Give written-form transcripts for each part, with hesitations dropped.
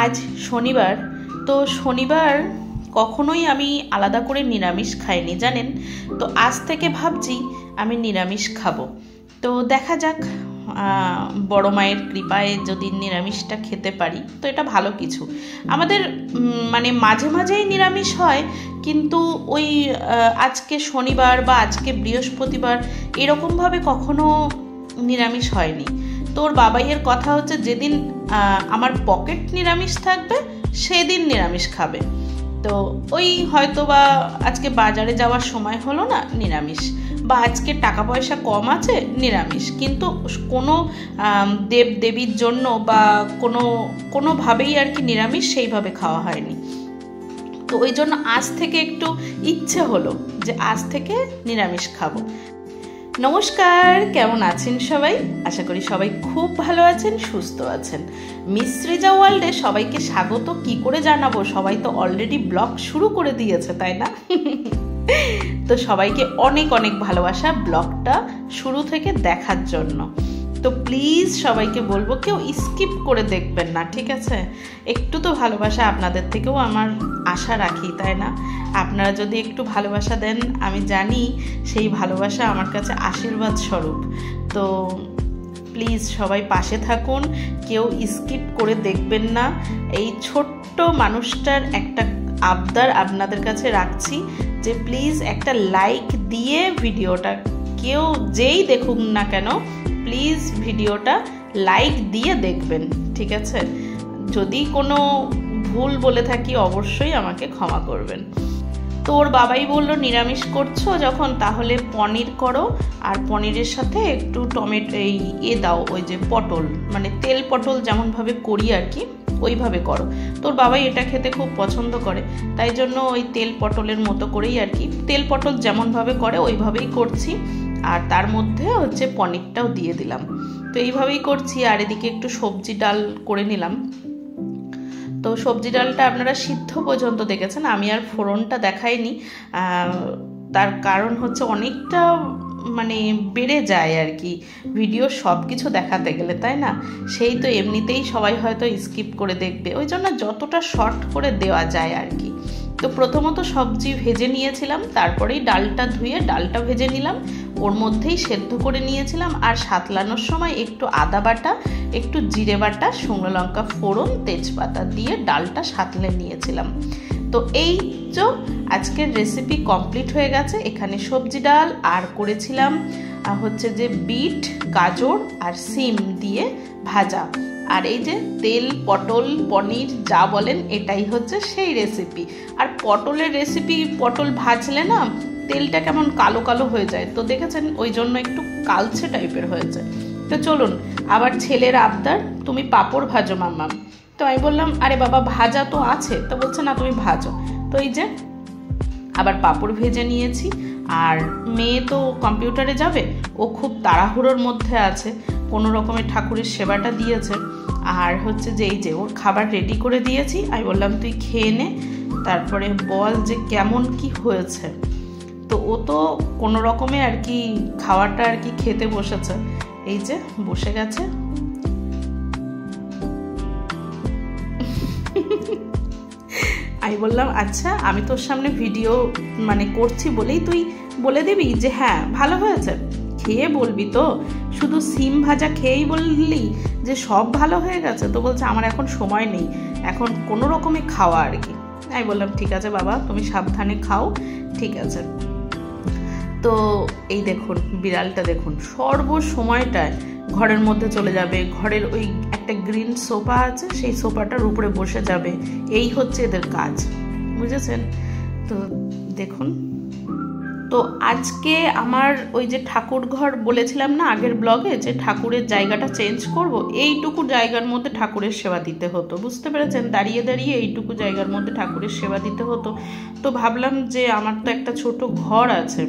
আজ শনিবার, তো শনিবার কখনোই আমি আলাদা করে নিরামিষ খাইনি জানেন। তো আজ থেকে ভাবছি আমি নিরামিষ খাবো। তো দেখা যাক, বড় মায়ের কৃপায় যদি নিরামিষটা খেতে পারি তো এটা ভালো কিছু। আমাদের মানে মাঝে মাঝেই নিরামিষ হয়, কিন্তু ওই আজকে শনিবার বা আজকে বৃহস্পতিবার এরকমভাবে কখনো নিরামিষ হয়নি। তোর বাবাইয়ের কথা হচ্ছে যেদিন আমার পকেট নিরামিষ থাকবে সেদিন নিরামিষ খাবে। তো ওই হয়তো বা আজকে বাজারে যাওয়ার সময় হলো না, নিরামিষ, বা আজকে টাকা পয়সা কম আছে, নিরামিষ। কিন্তু কোনো দেব দেবীর জন্য বা কোনোভাবেই আর কি নিরামিষ সেইভাবে খাওয়া হয়নি। তো ওই জন্য আজ থেকে একটু ইচ্ছে হলো যে আজ থেকে নিরামিষ খাবো। নমস্কার, কেমন আছেন সবাই? আশা করি সবাই খুব ভালো আছেন, সুস্থ আছেন। মিস সৃজা ওয়ার্ল্ডে সবাইকে স্বাগত। কি করে জানাবো, সবাই তো অলরেডি ব্লগ শুরু করে দিয়েছে, তাই না? তো সবাইকে অনেক অনেক ভালোবাসা ব্লগটা শুরু থেকে দেখার জন্য। তো প্লিজ সবাইকে বলবো কেউ স্কিপ করে দেখবেন না, ঠিক আছে? একটু তো ভালোবাসা আপনাদের থেকেও আমার আশা রাখি, তাই না? আপনারা যদি একটু ভালোবাসা দেন, আমি জানি সেই ভালোবাসা আমার কাছে আশীর্বাদ স্বরূপ। তো প্লিজ সবাই পাশে থাকুন, কেউ স্কিপ করে দেখবেন না। এই ছোট্ট মানুষটার একটা আবদার আপনাদের কাছে রাখছি যে প্লিজ একটা লাইক দিয়ে ভিডিওটা, কেউ যেই দেখুন না কেন, প্লিজ ভিডিওটা লাইক দিয়ে দেখবেন, ঠিক আছে? যদি কোনো ভুল বলে থাকি অবশ্যই আমাকে ক্ষমা করবেন। তো ওর বাবাই বললো নিরামিষ করছো যখন, তাহলে পনির করো, আর পনিরের সাথে একটু টমেটো দাও, ওই যে পটল, মানে তেল পটল যেমনভাবে করি আর কি, ওইভাবে করো। তোর বাবাই এটা খেতে খুব পছন্দ করে, তাই জন্য ওই তেল পটলের মতো করেই আর কি, তেল পটল যেমনভাবে করে ওইভাবেই করছি। আর তার মধ্যে হচ্ছে পনিরটাও দিয়ে দিলাম। তো এইভাবেই করছি। আর এদিকে একটু সবজি ডাল করে নিলাম। তো সবজি ডালটা আপনারা সিদ্ধ পর্যন্ত দেখেছেন, আমি আর ফোড়নটা দেখাইনি। তার কারণ হচ্ছে অনেকটা মানে বেড়ে যায় আর কি ভিডিও সব কিছু দেখাতে গেলে, তাই না? সেই তো এমনিতেই সবাই হয়তো স্কিপ করে দেখবে, ওই জন্য যতটা শর্ট করে দেওয়া যায় আর কি। তো প্রথমত সবজি ভেজে নিয়েছিলাম, তারপরেই ডালটা ধুয়ে ডালটা ভেজে নিলাম, ওর মধ্যেই সেদ্ধ করে নিয়েছিলাম। আর সাতলানোর সময় একটু আদা বাটা, একটু জিরে বাটা, শুকনো লঙ্কা ফোড়ন, তেজপাতা দিয়ে ডালটা সাতলে নিয়েছিলাম। তো এই যে আজকের রেসিপি কমপ্লিট হয়ে গেছে। এখানে সবজি ডাল আর করেছিলাম হচ্ছে যে বিট, গাজর আর সিম দিয়ে ভাজা। আর এই যে তেল পটল পনির যা বলেন, এটাই হচ্ছে সেই রেসিপি। আর পটলের রেসিপি, পটল ভাজলে না তেলটা কেমন কালো কালো হয়ে যায়, তো দেখেছেন, ওই জন্য একটু কালচে টাইপের হয়েছে। তো চলুন, আবার ছেলের আবদার, তুমি পাঁপড় ভাজো মাম্মাম। তো আমি বললাম আরে বাবা ভাজা তো আছে, তো বলছে না তুমি ভাজো। তো এই যে আবার পাঁপড় ভেজে নিয়েছি। আর মেয়ে তো কম্পিউটারে যাবে, ও খুব তাড়াহুড়োর মধ্যে আছে, কোনো রকমের ঠাকুরের সেবাটা দিয়েছে। আর হচ্ছে যে এই যে ওর খাবার রেডি করে দিয়েছি, আমি বললাম তুই খেয়ে নে, তারপরে বল যে কেমন কি হয়েছে। তো ও তো কোনো রকমে আর কি খাওয়াটা আর কি খেতে বসেছে, এই যে বসে গেছে। আমি বললাম আচ্ছা, আমি তোর সামনে ভিডিও মানে করছি বলেই তুই বলে দিবি যে হ্যাঁ ভালো হয়েছে, খেয়ে বলবি তো, শুধু সিম ভাজা খেয়েই বললি যে সব ভালো হয়ে গেছে? তো বলছে আমার এখন সময় নেই, এখন কোনো রকমে খাওয়া আর কি। আমি বললাম ঠিক আছে বাবা, তুমি সাবধানে খাও, ঠিক আছে। তো এই দেখুন বিড়ালটা, দেখুন সর্বসময়টায় ঘরের মধ্যে চলে যাবে, ঘরের ওই একটা গ্রিন সোফা আছে, সেই সোফাটার উপরে বসে যাবে, এই হচ্ছে এদের কাজ, বুঝেছেন? তো দেখুন, তো আজকে আমার ওই যে ঠাকুর ঘর বলেছিলাম না আগের ব্লগে, যে ঠাকুরের জায়গাটা চেঞ্জ করব, এইটুকু জায়গার মধ্যে ঠাকুরের সেবা দিতে হতো, বুঝতে পেরেছেন? দাঁড়িয়ে দাঁড়িয়ে এইটুকু জায়গার মধ্যে ঠাকুরের সেবা দিতে হতো। তো ভাবলাম যে আমার তো একটা ছোট ঘর আছে,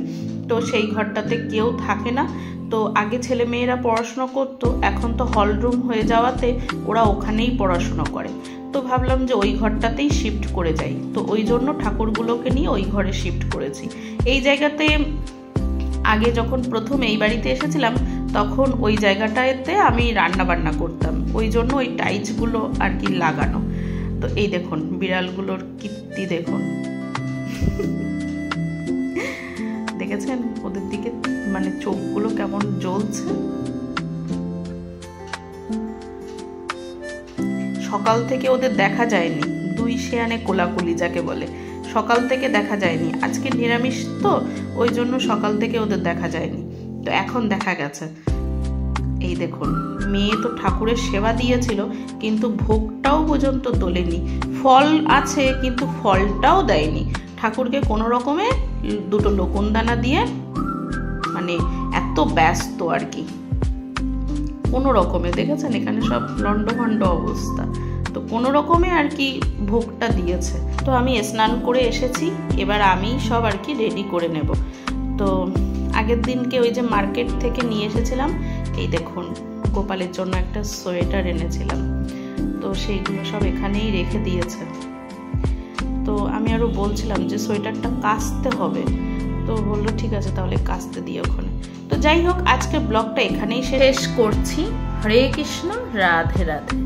তো সেই ঘরটাতে কেউ থাকে না। তো আগে ছেলে মেয়েরা পড়াশুনো করতো, এখন তো হল রুম হয়ে যাওয়াতে ওরা ওখানেই পড়াশুনো করে। তো ভাবলাম যে ওই ঘরটাতেই শিফট করে যাই, তো ওই জন্য ঠাকুরগুলোকে নিয়ে ওই ঘরে শিফট করেছি। এই জায়গাতে আগে যখন প্রথম এই বাড়িতে এসেছিলাম তখন ওই জায়গাটাতে আমি রান্না বান্না করতাম, ওই জন্য ওই টাইলসগুলো আর কি লাগানো। তো এই দেখুন বিড়ালগুলোর কীর্তি দেখুন, দেখেছেন ওদের দিকে মানে চোখগুলো কেমন জ্বলছে। সকাল থেকে ওদের দেখা যায়নি, দুই শেয়ানে কোলাকুলি যাকে বলে, সকাল থেকে দেখা যায়নি। আজকে নিরামিষ তো ওই জন্য সকাল থেকে ওদের দেখা যায়নি, তো এখন দেখা গেছে। এই দেখুন মেয়ে তো ঠাকুরের সেবা দিয়েছিল কিন্তু ভোগটাও পর্যন্ত তোলেনি, ফল আছে কিন্তু ফলটাও দেয়নি ঠাকুরকে, কোনো রকমে দুটো লকুনদানা দিয়ে, মানে এত ব্যস্ত আর কি কোনো রকমে। দেখেছেন এখানে সব লন্ডভন্ড অবস্থা, তো কোনো রকমে আর কি ভোগটা দিয়েছে। তো আমি স্নান করে এসেছি, এবার আমি সব আর কি রেডি করে নেব। তো আগের দিনকে ওই যে মার্কেট থেকে নিয়ে এসেছিলাম, এই দেখুন গোপালের জন্য একটা সোয়েটার এনেছিলাম, তো সেইগুলো সব এখানেই রেখে দিয়েছে। তো আমি আরও বলছিলাম যে সোয়েটারটা কাচতে হবে, তো বললো ঠিক আছে তাহলে কাচতে দিই ওখানে। তো যাই হোক আজকের ব্লগটা এখানেই শেষ করছি। হরে কৃষ্ণ, রাধে রাধে।